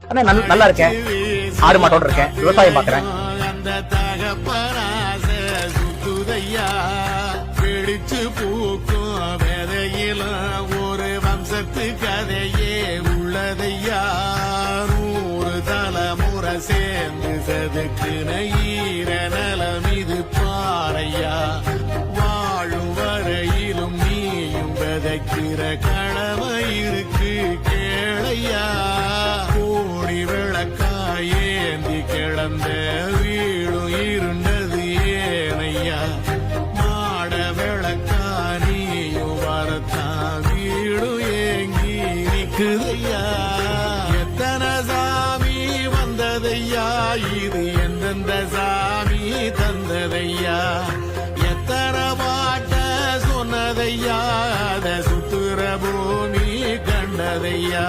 ஆனா நல்லா இருக்கேன், ஆடு மாட்டோட இருக்கேன், விவசாயம் பாக்குறேன். அந்த தகப்பராச சுத்துதையா பிடிச்சு பூக்கும் விதையில ஒரு வம்சத்து கதையே உள்ளதையா. 100 தலைமுறை சேர்ந்து செதுக்குன ஈர நலம் இது பாறையா. வாழும் வரையிலும் நீயும் விதைக்கிற கடமை இருக்கு கேளையா. கோடி விளக்காயேந்தி கிடந்த வீடும் இருண்டது ஏனையா. மாட விளக்கா நீயும் வரத்தா வீடும் ஏங்கி நிக்குதையா. எத்தனை சாமி வந்ததையா, இது எந்தெந்த சாமி தந்ததையா. எத்தனை பாட்ட சொன்னதையா, அத சுத்துற பூமி கண்டதையா.